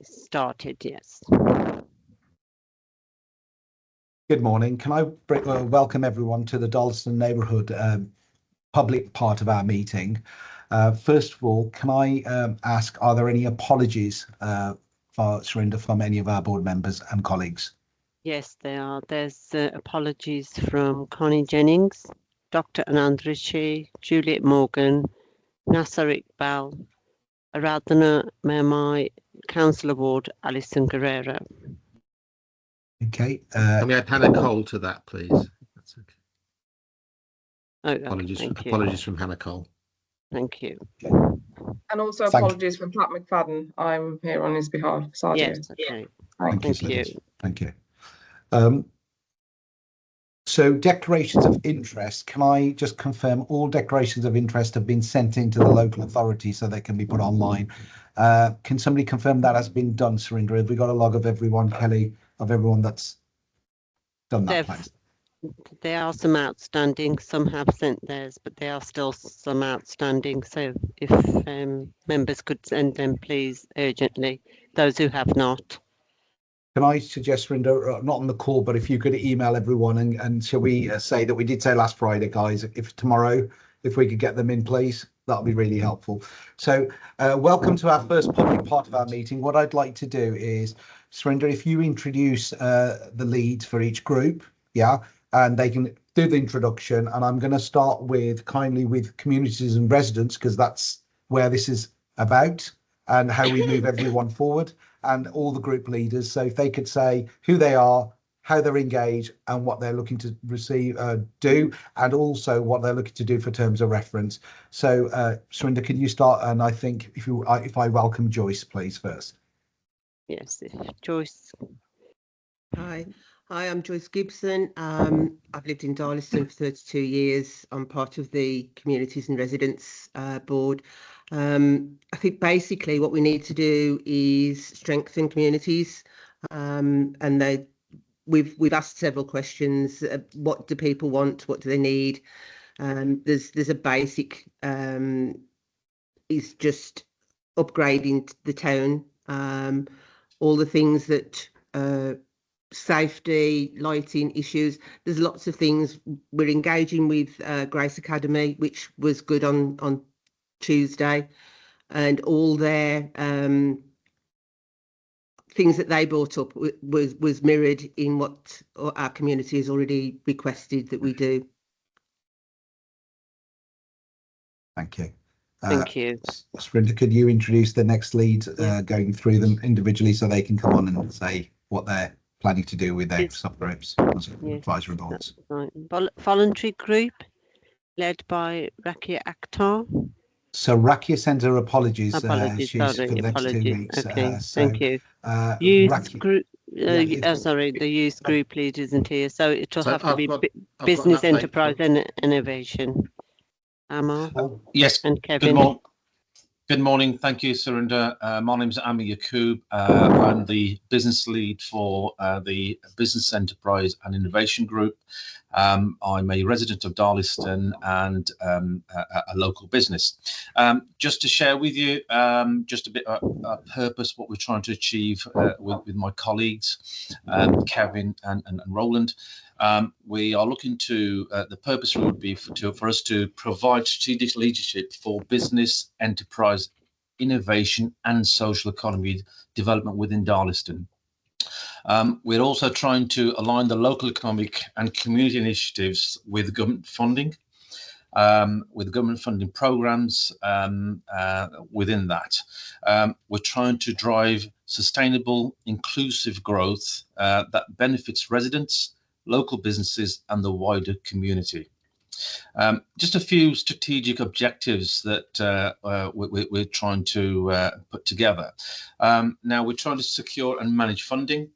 started, yes. Good morning. Can I welcome everyone to the Darlaston Neighbourhood public part of our meeting. First of all, can I ask, are there any apologies for Surinder from any of our board members and colleagues? Yes, there are. There's apologies from Connie Jennings, Dr. Anand Rishi, Juliet Morgan, Nasser Iqbal, Aradhana Memai, Councillor Ward, Alison Guerrero. Okay. Can we add Hannah Cole to that, please? That's okay. Oh, okay, apologies from Hannah Cole. Thank you. Okay. And also apologies from Pat McFadden. I'm here on his behalf. Sadia. Yes, okay. Thank you. Thank you. Thank you. So declarations of interest, can I just confirm all declarations of interest have been sent into the local authority so they can be put online? Can somebody confirm that has been done, Surinder? Have we got a log of everyone, Kelly, of everyone that's done that, please? There are some outstanding. Some have sent theirs, but there are still some outstanding. So if members could send them, please, urgently, those who have not. Can I suggest, Surinder, not on the call, but if you could email everyone and shall we say that we did say last Friday, guys, if tomorrow, if we could get them in, please, that'll be really helpful. So welcome to our first public part of our meeting. What I'd like to do is, Surinder, if you introduce the leads for each group, yeah, and they can do the introduction, and I'm going to start with communities and residents, because that's where this is about and how we move everyone forward, and all the group leaders. So if they could say who they are, how they're engaged, and what they're looking to do, and also what they're looking to do for terms of reference. So Surinder, can you start? And I think if I welcome Joyce, please, first. Yes, Joyce. Hi, I'm Joyce Gibson. I've lived in Darlaston for 32 years. I'm part of the Communities and Residents Board. I think basically what we need to do is strengthen communities, and we've asked several questions. What do people want? What do they need? There's a basic is just upgrading the town. All the things that safety, lighting issues. There's lots of things. We're engaging with Grace Academy, which was good on Tuesday, and all their things that they brought up was mirrored in what our community has already requested that we do. Thank you. Thank you. Surinder, could you introduce the next leads, going through them individually so they can come on and say what they're planning to do with their subgroups, advisory boards? Right. Voluntary group led by Rakia Akhtar. So Rakia sends her apologies. Apologies, She's sorry, for the next 2 weeks. Okay, So, thank you. Youth Rakia, group. Sorry, the youth group lead isn't here, so it will have to be business, enterprise, and innovation. Amal. Yes. And Kevin. Good morning. Thank you, Surinder. My name is Ami Yaqub. I'm the business lead for the Business Enterprise and Innovation Group. I'm a resident of Darlaston and a local business. Just to share with you just a bit of purpose, what we're trying to achieve with my colleagues, Kevin and Roland. We are looking to, the purpose would be for us to provide strategic leadership for business, enterprise, innovation and social economy development within Darlaston. We're also trying to align the local economic and community initiatives with government funding, programs within that. We're trying to drive sustainable, inclusive growth that benefits residents, local businesses and the wider community. Just a few strategic objectives that we're trying to put together. Now we're trying to secure and manage funding.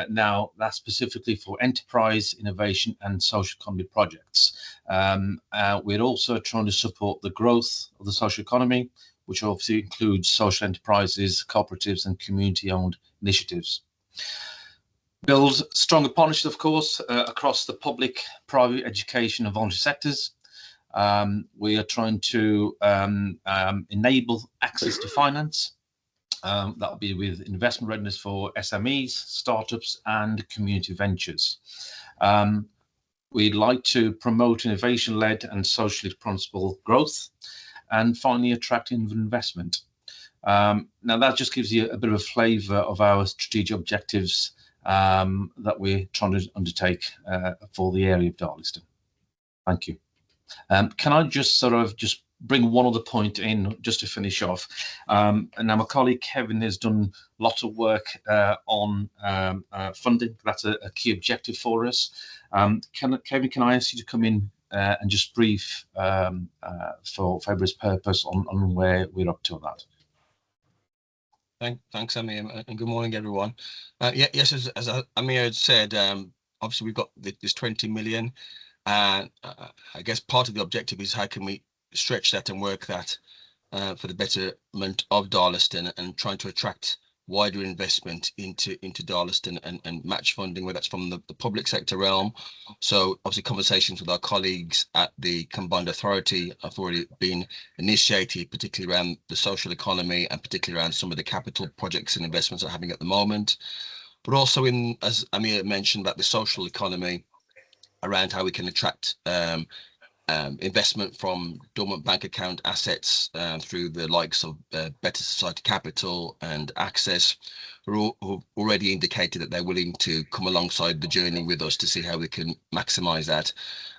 Now that's specifically for enterprise, innovation and social economy projects. We're also trying to support the growth of the social economy, which obviously includes social enterprises, cooperatives and community-owned initiatives. Build stronger partnerships, of course, across the public, private, education and voluntary sectors. We are trying to enable access to finance. That'll be with investment readiness for SMEs, startups, and community ventures. We'd like to promote innovation-led and socially responsible growth, and finally attract investment. Now that just gives you a bit of a flavour of our strategic objectives that we're trying to undertake for the area of Darlaston. Thank you. Can I just bring one other point in just to finish off? And now my colleague Kevin has done lots of work on funding. That's a key objective for us. Kevin, can I ask you to come in and just brief for February's purpose on where we're up to on that? Thanks, Amir, and good morning, everyone. Yes, as Amir had said, obviously we've got this 20 million, and I guess part of the objective is how can we stretch that and work that for the betterment of Darlaston, and trying to attract wider investment into Darlaston and match funding, whether that's from the public sector realm. So obviously conversations with our colleagues at the Combined Authority have already been initiated, particularly around the social economy and particularly around some of the capital projects and investments we're having at the moment. But also as Amir mentioned, about the social economy, around how we can attract investment from dormant bank account assets through the likes of Better Society Capital and Access, who've already indicated that they're willing to come alongside the journey with us to see how we can maximise that.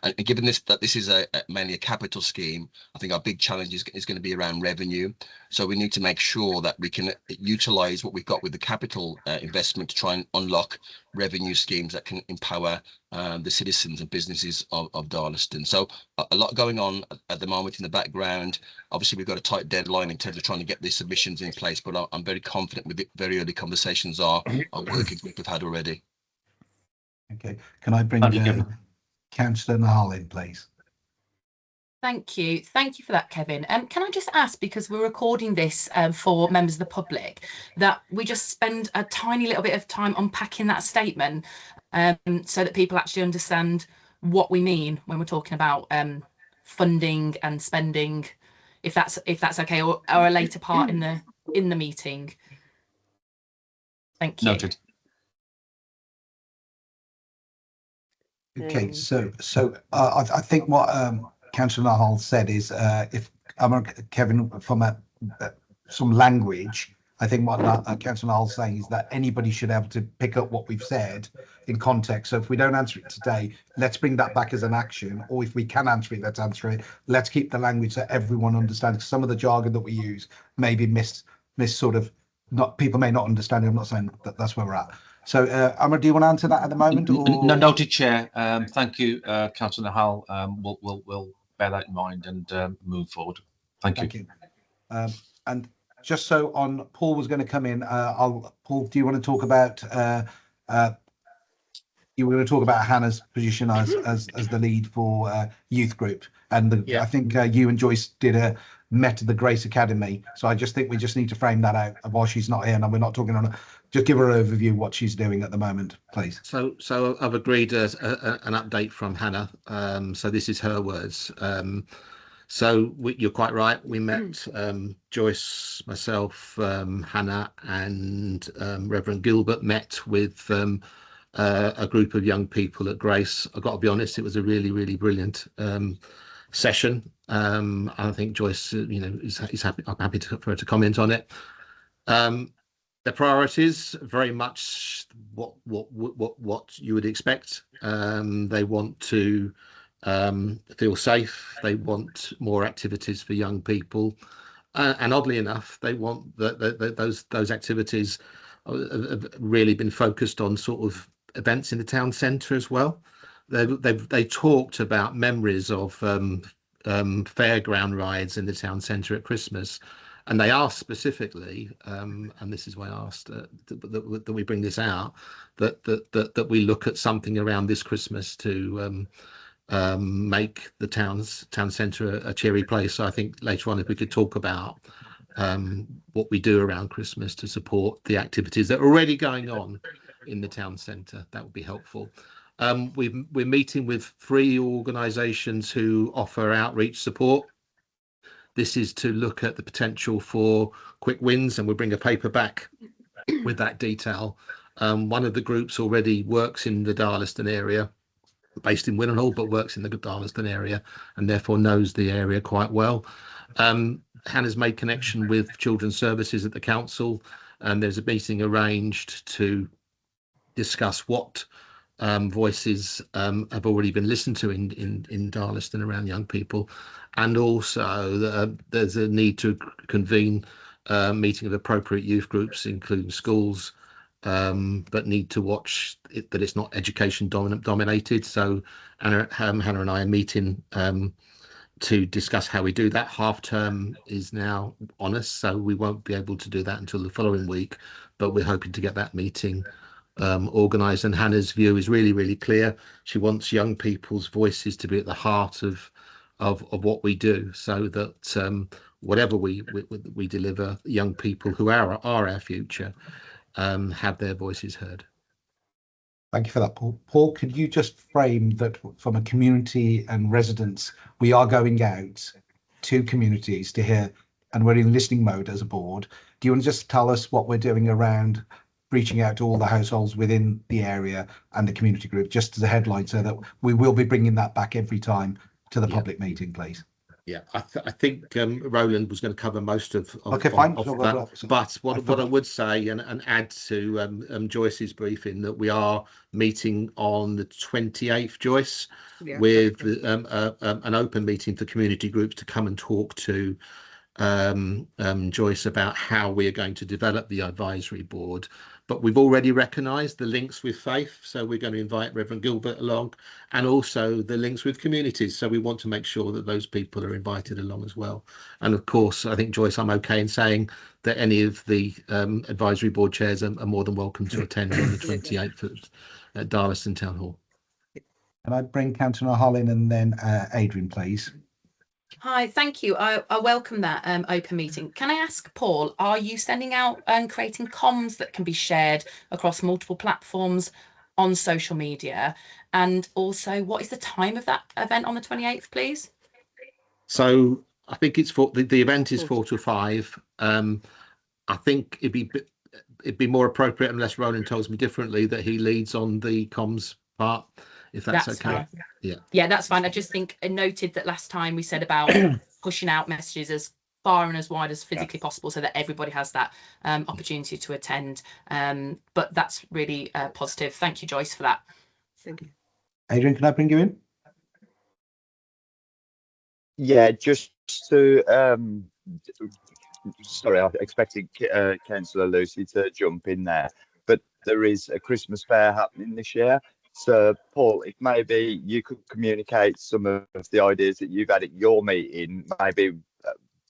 And given that this is mainly a capital scheme, I think our big challenge is going to be around revenue. So we need to make sure that we can utilise what we've got with the capital investment to try and unlock revenue schemes that can empower the citizens and businesses of Darlaston. So a lot going on at the moment in the background. Obviously, we've got a tight deadline in terms of trying to get these submissions in place, but I'm very confident with the very early conversations our working group have had already. Okay, can I bring Councillor Nahal in, please? Thank you for that, Kevin. Can I just ask, because we're recording this for members of the public, that we just spend a tiny little bit of time unpacking that statement so that people actually understand what we mean when we're talking about funding and spending, if that's okay, or a later part in the meeting. Thank you. Noted. Okay, so I think what Councillor Nahal said is if Kevin, from some language, I think what Councillor Nahal is saying is that anybody should be able to pick up what we've said in context. So if we don't answer it today, let's bring that back as an action, or if we can answer it, let's answer it. Let's keep the language so everyone understands. Some of the jargon that we use may be people may not understand it. I'm not saying that that's where we're at. So, Amr, do you want to answer that at the moment? Or? No, noted, Chair. Thank you, Councillor Nahal. We'll bear that in mind and move forward. Thank you. And just so Paul was going to come in. Paul, do you want to talk about? You were going to talk about Hannah's position as the lead for youth group, and I think you and Joyce met at the Grace Academy. So I just think we just need to frame that out while she's not here, and we're not talking on. Just give her an overview of what she's doing at the moment, please. So I've agreed an update from Hannah. So this is her words. You're quite right. We met Joyce, myself, Hannah, and Reverend Gilbert met with a group of young people at Grace. I've got to be honest, it was a really, really brilliant session. I think Joyce, is happy. I'm happy for her to comment on it. The priorities very much what you would expect. They want to feel safe. They want more activities for young people, and oddly enough, they want those activities have really been focused on sort of events in the town centre as well. They talked about memories of fairground rides in the town centre at Christmas. And they asked specifically, and this is why I asked that we bring this out, that we look at something around this Christmas to make the town centre a cheery place. So I think later on, if we could talk about what we do around Christmas to support the activities that are already going on in the town centre, that would be helpful. We're meeting with 3 organisations who offer outreach support. This is to look at the potential for quick wins, and we'll bring a paper back with that detail. One of the groups already works in the Darlaston area, based in Willenhall, but works in the Darlaston area and therefore knows the area quite well. Hannah's made connection with Children's Services at the council, and there's a meeting arranged to discuss what voices have already been listened to in Darlaston around young people, and also there's a need to convene a meeting of appropriate youth groups, including schools, but need to watch it, that it's not education dominated. So Hannah and I are meeting to discuss how we do that. Half term is now on us, so we won't be able to do that until the following week, but we're hoping to get that meeting organised. And Hannah's view is really clear. She wants young people's voices to be at the heart of what we do, so that whatever we deliver, young people who are our future have their voices heard. Thank you for that, Paul. Paul, could you just frame that from a community and residents, we are going out to communities to hear, and we're in listening mode as a board. Do you want to just tell us what we're doing around reaching out to all the households within the area and the community group, just as a headline, so that we will be bringing that back every time to the public meeting, please? Yeah, I think Roland was going to cover most of fine. That. But what I would say and add to Joyce's briefing, that we are meeting on the 28th, Joyce, with an open meeting for community groups to come and talk to Joyce about how we are going to develop the advisory board. But we've already recognised the links with faith, so we're going to invite Reverend Gilbert along, and also the links with communities. So we want to make sure that those people are invited along as well. And of course, I think, Joyce, I'm okay in saying that any of the advisory board chairs are more than welcome to attend on the 28th at Darlaston Town Hall. Can I bring Councillor Hollin and then Adrian, please? Hi, thank you. I welcome that open meeting. Can I ask, Paul, are you sending out and creating comms that can be shared across multiple platforms on social media? And also, what is the time of that event on the 28th, please? So I think it's the event is 4 to 5. I think it'd be more appropriate, unless Roland tells me differently, that he leads on the comms part, if that's okay. Fine. Yeah, that's fine. I just think I noted that last time we said about pushing out messages as far and as wide as physically possible, so that everybody has that opportunity to attend. But that's really positive. Thank you, Joyce, for that. Thank you. Adrian, can I bring you in? Yeah, just to sorry, I expected Councillor Lucy to jump in there, but there is a Christmas fair happening this year. So, Paul, if maybe you could communicate some of the ideas that you've had at your meeting, maybe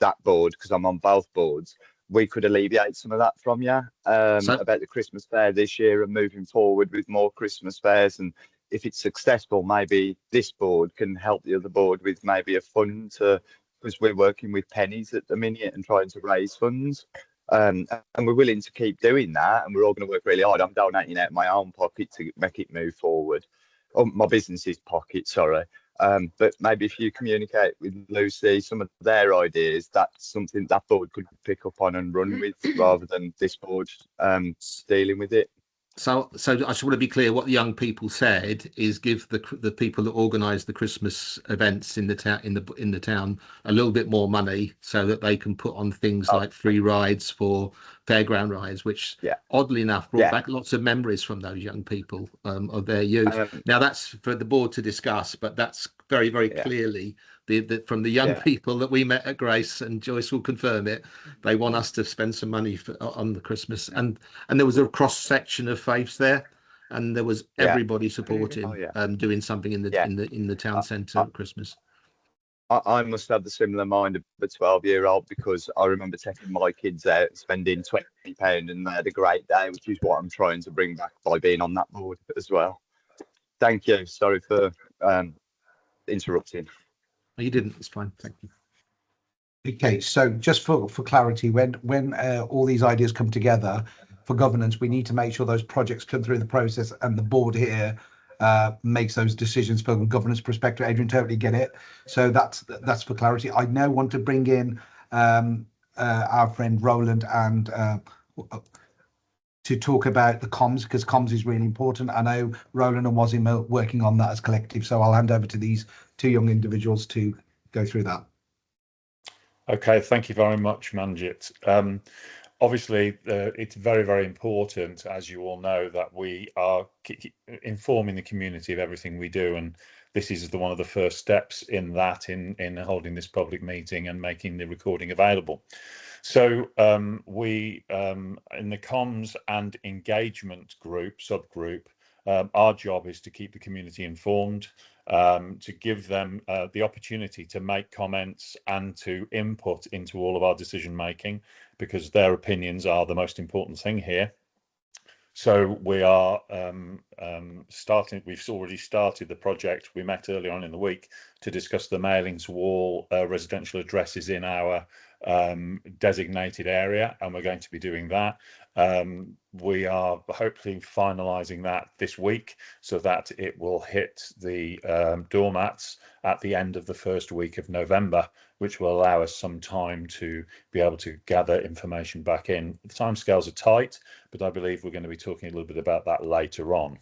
that board, because I'm on both boards, we could alleviate some of that from you about the Christmas fair this year and moving forward with more Christmas fairs. And if it's successful, maybe this board can help the other board with maybe a fund to, because we're working with pennies at the minute and trying to raise funds. And we're willing to keep doing that, and we're all going to work really hard. I'm donating out of my own pocket to make it move forward. Oh, my business's pocket, sorry. But maybe if you communicate with Lucy some of their ideas, that's something that board could pick up on and run with, rather than this board dealing with it. So I just want to be clear. What the young people said is give the people that organise the Christmas events in the town a little bit more money, so that they can put on things like free rides for fairground rides, which oddly enough brought back lots of memories from those young people of their youth. Now that's for the board to discuss, but that's very clearly from the young people that we met at Grace, and Joyce will confirm it. They want us to spend some money on the Christmas, and there was a cross section of faiths there, and there was everybody supporting doing something in the town centre at Christmas. I must have the similar mind of a 12-year-old, because I remember taking my kids out, spending £20, and they had a great day, which is what I'm trying to bring back by being on that board as well. Thank you. Sorry for interrupting. No, you didn't. It's fine. Thank you. Okay, so just for clarity, when all these ideas come together for governance, we need to make sure those projects come through the process, and the board here makes those decisions from a governance perspective. Adrian, totally get it. So that's for clarity. I now want to bring in our friend Roland and to talk about the comms, because comms is really important. I know Roland and Wazim are working on that as collective, so I'll hand over to these two young individuals to go through that. Okay, thank you very much, Manjit. Obviously, it's very, very important, as you all know, that we are informing the community of everything we do, and this is one of the first steps in that, in holding this public meeting and making the recording available. So we, in the comms and engagement subgroup, our job is to keep the community informed, to give them the opportunity to make comments and to input into all of our decision making, because their opinions are the most important thing here. So we are starting, we've already started the project. We met earlier on in the week to discuss the mailing to all residential addresses in our designated area, and we're going to be doing that. We are hopefully finalising that this week so that it will hit the doormats at the end of the first week of November, which will allow us some time to be able to gather information back in. The timescales are tight, but I believe we're going to be talking a little bit about that later on.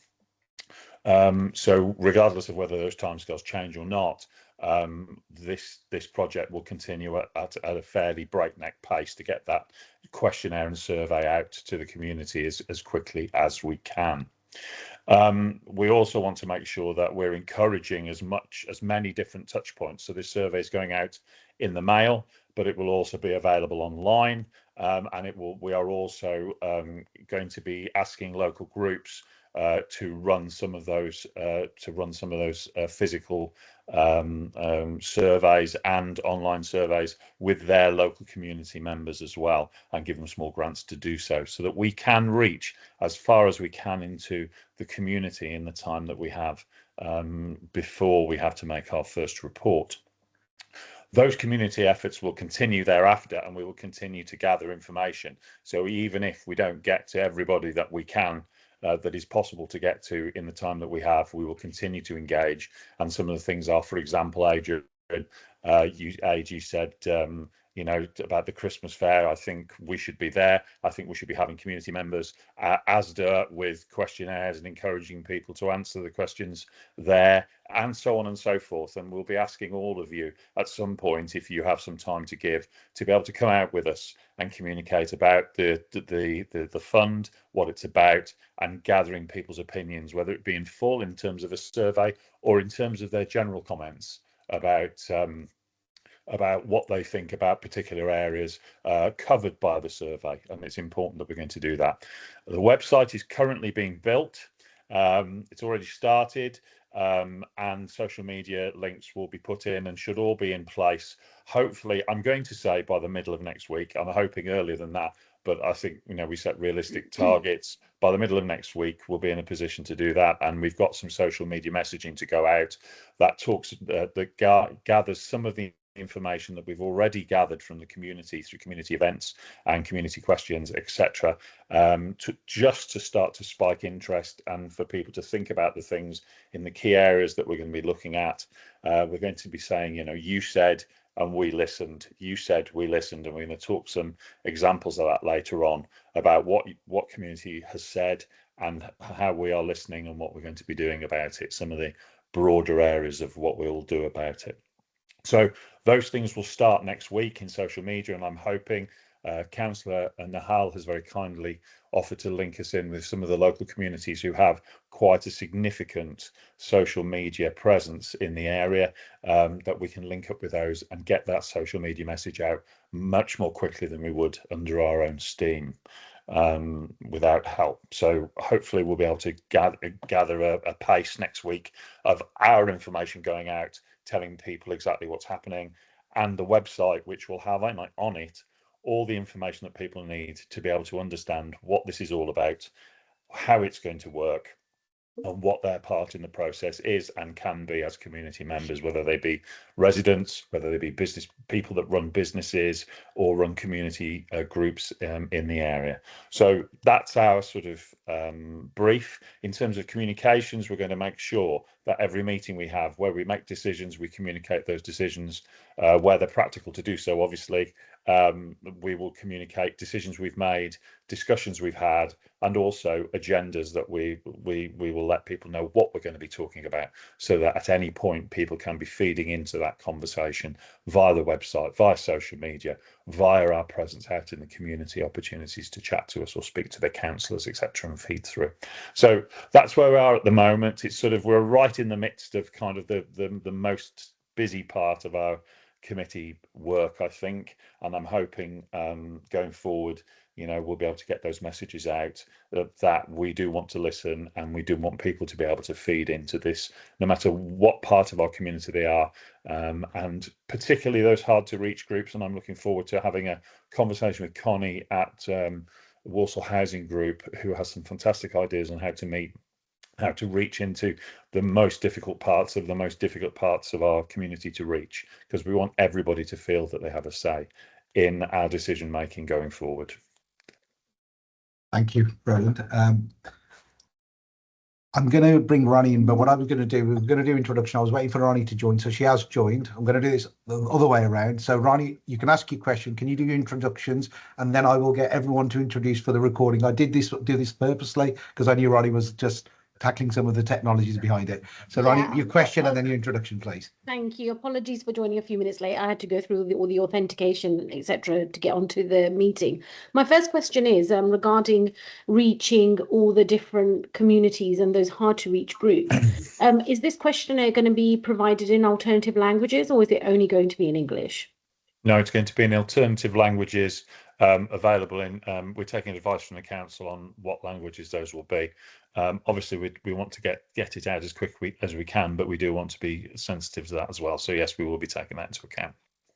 So regardless of whether those timescales change or not, this project will continue at a fairly breakneck pace to get that questionnaire and survey out to the community as quickly as we can. We also want to make sure that we're encouraging as many different touch points. So this survey is going out in the mail, but it will also be available online, and we are also going to be asking local groups to run some of those physical surveys and online surveys with their local community members as well, and give them small grants to do so that we can reach as far as we can into the community in the time that we have before we have to make our first report. Those community efforts will continue thereafter, and we will continue to gather information. So even if we don't get to everybody that we can, that is possible to get to in the time that we have, we will continue to engage. And some of the things are, for example, Adrian, you said, you know, about the Christmas fair. I think we should be there. I think we should be having community members, ASDA, with questionnaires and encouraging people to answer the questions there, and so on and so forth. And we'll be asking all of you at some point, if you have some time to give, to be able to come out with us and communicate about the fund, what it's about, and gathering people's opinions, whether it be in full in terms of a survey or in terms of their general comments about what they think about particular areas covered by the survey. And it's important that we're going to do that. The website is currently being built. It's already started, and social media links will be put in and should all be in place. Hopefully, I'm going to say by the middle of next week. I'm hoping earlier than that, but I think, you know, we set realistic targets. By the middle of next week, we'll be in a position to do that, and we've got some social media messaging to go out that talks that gathers some of the information that we've already gathered from the community through community events and community questions, etc., to start to spike interest and for people to think about the things in the key areas that we're going to be looking at. We're going to be saying, you know, you said and we listened, you said, we listened, and we're going to talk some examples of that later on about what community has said and how we are listening and what we're going to be doing about it, some of the broader areas of what we'll do about it. So those things will start next week in social media, and I'm hoping Councillor Nahal has very kindly offered to link us in with some of the local communities who have quite a significant social media presence in the area, that we can link up with those and get that social media message out much more quickly than we would under our own steam without help. So hopefully we'll be able to gather a pace next week of our information going out, telling people exactly what's happening, and the website, which will have on it all the information that people need to be able to understand what this is all about, how it's going to work, on what their part in the process is and can be as community members, whether they be residents, whether they be business people that run businesses or run community groups in the area. So that's our sort of brief. In terms of communications, we're going to make sure that every meeting we have, where we make decisions, we communicate those decisions where they're practical to do so. Obviously, we will communicate decisions we've made, discussions we've had, and also agendas that we will let people know what we're going to be talking about, so that at any point people can be feeding into that conversation via the website, via social media, via our presence out in the community, opportunities to chat to us or speak to the councillors, etc., and feed through. So that's where we are at the moment. It's sort of, we're right in the midst of kind of the most busy part of our committee work, I think, and I'm hoping going forward, you know, we'll be able to get those messages out that we do want to listen, and we do want people to be able to feed into this, no matter what part of our community they are, and particularly those hard to reach groups. And I'm looking forward to having a conversation with Connie at Walsall Housing Group, who has some fantastic ideas on how to reach into the most difficult parts of our community to reach, because we want everybody to feel that they have a say in our decision making going forward. Thank you, Roland. I'm going to bring Ronnie in, but what I was going to do, we were going to do introduction. I was waiting for Ronnie to join, so she has joined. I'm going to do this the other way around. So Ronnie, you can ask your question. Can you do your introductions, and then I will get everyone to introduce for the recording. I do this purposely because I knew Ronnie was just tackling some of the technologies behind it. So Ronnie, your question and then your introduction, please. Thank you. Apologies for joining a few minutes late. I had to go through all the authentication, etc., to get onto the meeting. My first question is regarding reaching all the different communities and those hard to reach groups. Is this questionnaire going to be provided in alternative languages, or is it only going to be in English? No, it's going to be in alternative languages available in. We're taking advice from the council on what languages those will be. Obviously, we want to get it out as quickly as we can, but we do want to be sensitive to that as well. So yes, we will be taking that into account.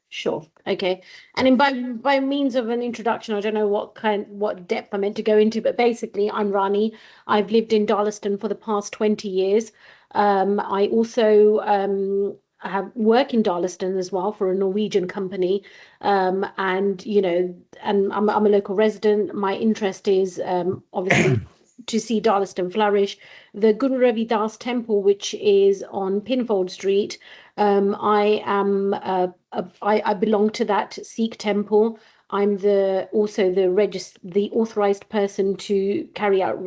Sure. Okay. And in by means of an introduction, I don't know what depth I meant to go into, but basically, I'm Rani. I've lived in Darlaston for the past 20 years. I also have work in Darlaston as well for a Norwegian company, and you know, and I'm a local resident. My interest is obviously to see Darlaston flourish. The Guru Ravi Das Temple, which is on Pinfold Street, I belong to that Sikh temple. I'm also the authorized person to carry out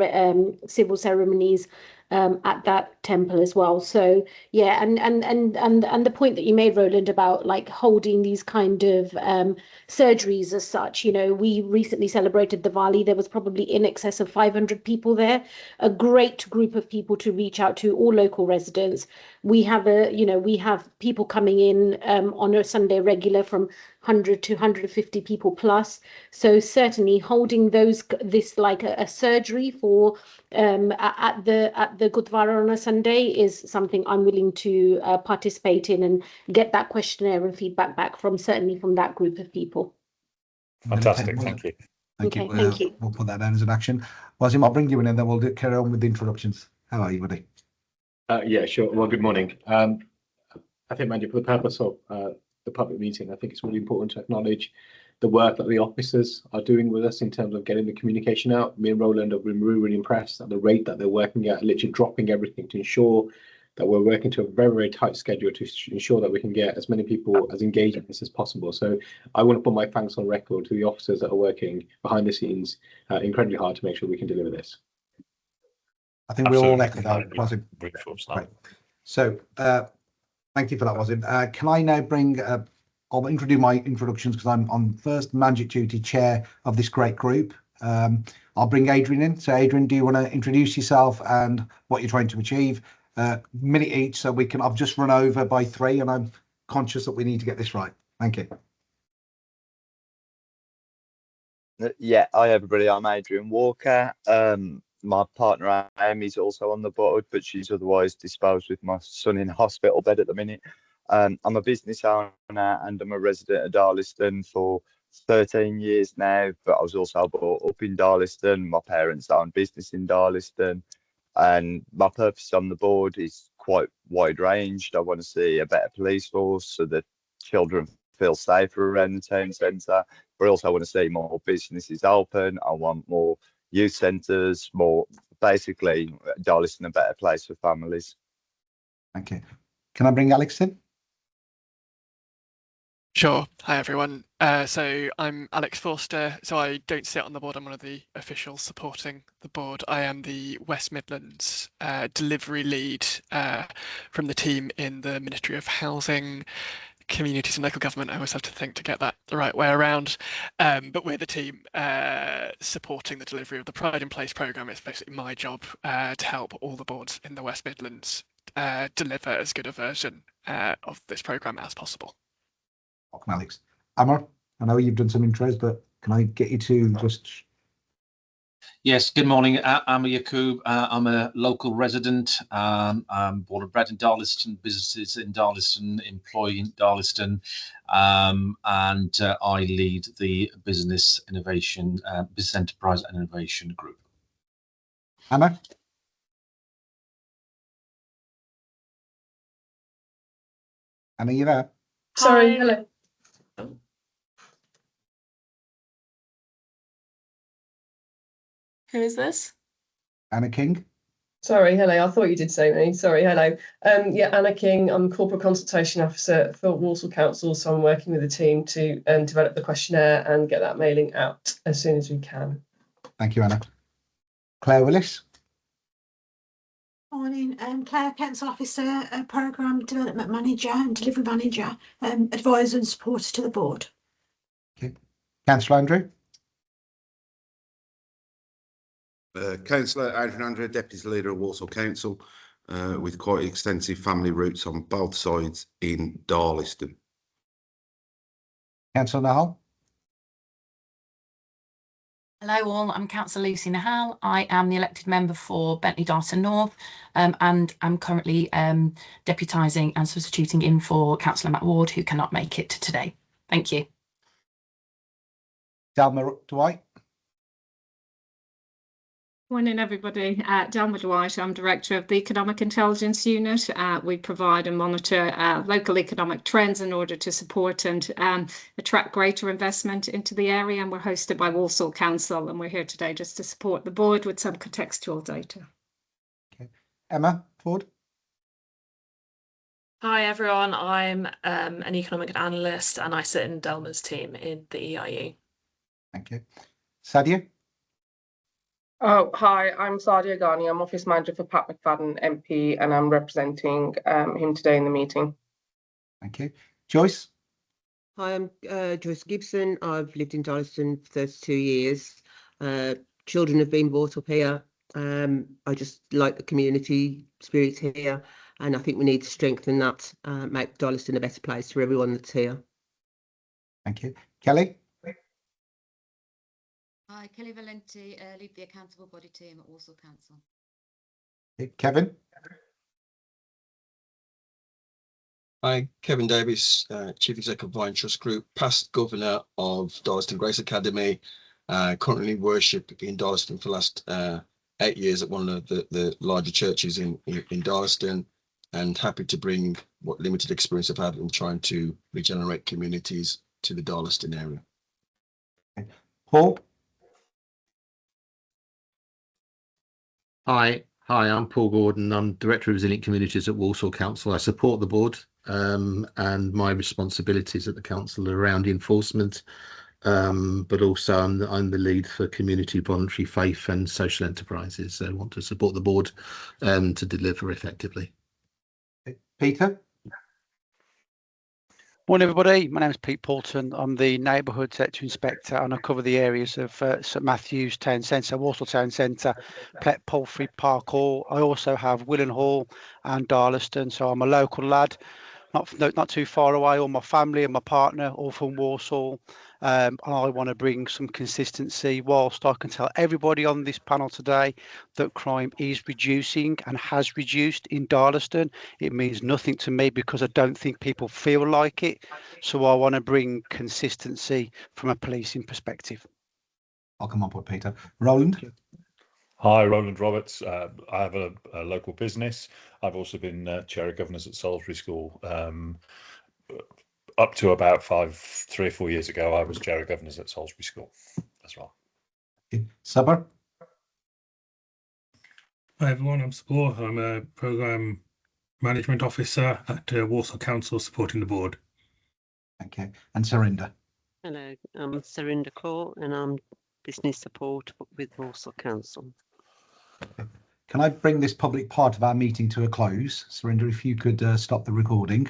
civil ceremonies at that temple as well. So yeah, and the point that you made, Roland, about like holding these kind of surgeries as such, you know, we recently celebrated Diwali. There was probably in excess of 500 people there, a great group of people to reach out to, all local residents. We have we have people coming in on a Sunday regular from 100 to 150 people plus. So certainly holding this like a surgery for at the Gurdwara on a Sunday is something I'm willing to participate in and get that questionnaire and feedback back from that group of people. Fantastic, thank you. Thank Okay, you. thank you. We'll put that down as an action. Wasim, I'll bring you in and then we'll carry on with the introductions. How are you, buddy? Yeah, sure. Well, good morning. I think, Mandy, for the purpose of the public meeting, I think it's really important to acknowledge the work that the officers are doing with us in terms of getting the communication out. Me and Roland have been really, really impressed at the rate that they're working at, literally dropping everything to ensure that we're working to a very, very tight schedule to ensure that we can get as many people as engaged in this as possible. So I want to put my thanks on record to the officers that are working behind the scenes incredibly hard to make sure we can deliver this. I think we're all echo that, Wasim. Right. So thank you for that, Wasim. Can I now bring I'll introduce my introductions because I'm on first Manjit duty, chair of this great group. I'll bring Adrian in. So Adrian, do you want to introduce yourself and what you're trying to achieve? Minute each, so we can. I've just run over by 3 and I'm conscious that we need to get this right. Thank you. Yeah, hi everybody, I'm Adrian Walker. My partner Amy's also on the board, but she's otherwise disposed with my son in a hospital bed at the minute. I'm a business owner and I'm a resident of Darlaston for 13 years now, but I was also brought up in Darlaston. My parents own business in Darlaston. And my purpose on the board is quite wide ranged. I want to see a better police force so that children feel safer around the town centre. But also I want to see more businesses open. I want more youth centres, more, basically Darlaston a better place for families. Thank you. Can I bring Alex in? Sure. Hi, everyone. So I'm Alex Forster. So I don't sit on the board. I'm one of the officials supporting the board. I am the West Midlands delivery lead from the team in the Ministry of Housing, Communities and Local Government. I always have to think to get that the right way around. But we're the team supporting the delivery of the Pride in Place programme. It's basically my job to help all the boards in the West Midlands deliver as good a version of this programme as possible. Welcome, Alex. Amar, I know you've done some intros, but can I get you to just... Yes, good morning. I'm Yaqub. I'm a local resident. I'm born and bred in Darlaston, businesses in Darlaston, employee in Darlaston, and I lead the Business Innovation, Business Enterprise and Innovation Group. Anna? Anna, you there? Sorry, hello. Who is this? Anna King? Sorry, hello. I thought you did say me. Sorry, hello. Yeah, Anna King. I'm Corporate Consultation Officer for Walsall Council, so I'm working with the team to develop the questionnaire and get that mailing out as soon as we can. Thank you, Anna. Claire Willis? Morning, Claire, Council Officer, Programme Development Manager and Delivery Manager, Advisor and Supporter to the Board. Okay. Councillor Andrew? Councillor Adrian Andrew, Deputy Leader of Walsall Council, with quite extensive family roots on both sides in Darlaston. Councillor Nahal? Hello all, I'm Councillor Lucy Nahal. I am the elected member for Bentley Darton North and I'm currently deputising and substituting in for Councillor Matt Ward, who cannot make it today. Thank you. Delma Dwight? Morning, everybody. Delma Dwight. I'm Director of the Economic Intelligence Unit. We provide and monitor local economic trends in order to support and attract greater investment into the area. And we're hosted by Walsall Council. And we're here today just to support the board with some contextual data. Okay. Emma Ford? Hi, everyone. I'm an economic analyst and I sit in Delma's team in the EIU. Thank you. Sadia? Oh, hi, I'm Sadia Ghani. I'm Office Manager for Pat McFadden MP and I'm representing him today in the meeting. Thank you. Joyce? Hi, I'm Joyce Gibson. I've lived in Darlaston for 32 years. Children have been brought up here. I just like the community spirit here, and I think we need to strengthen that, make Darlaston a better place for everyone that's here. Thank you. Kelly? Hi, Kelly Valenti, lead the accountable body team at Walsall Council. Okay. Kevin? Hi, Kevin Davis, Chief Executive of Vine Trust Group, past governor of Darlaston Grace Academy, currently worship in Darlaston for the last 8 years at one of the larger churches in Darlaston, and happy to bring what limited experience I've had in trying to regenerate communities to the Darlaston area. Okay. Paul? Hi, I'm Paul Gordon. I'm Director of Resilient Communities at Walsall Council. I support the board and my responsibilities at the council are around enforcement, but also I'm the lead for community, voluntary, faith and social enterprises. So I want to support the board to deliver effectively. Peter? Morning, everybody. My name is Pete Poulton. I'm the Neighbourhood Sector Inspector and I cover the areas of St Matthew's Town Centre, Walsall Town Centre, Plet Palfrey, Park Hall. I also have Willen Hall and Darlaston, so I'm a local lad, not too far away. All my family and my partner, all from Walsall. And I want to bring some consistency, whilst I can tell everybody on this panel today that crime is reducing and has reduced in Darlaston. It means nothing to me because I don't think people feel like it. So I want to bring consistency from a policing perspective. I'll come on board, Peter. Roland? Hi, Roland Roberts. I have a local business. I've also been chair of governors at Salisbury School. Up to about 3 or 4 years ago, I was chair of governors at Salisbury School as well. Sabar? Hi everyone, I'm Sabor. I'm a programme management officer at Walsall Council, supporting the board. Okay, and Surinder? Hello, I'm Surinder Kaur and I'm business support with Walsall Council. Can I bring this public part of our meeting to a close? Surinder, if you could stop the recording.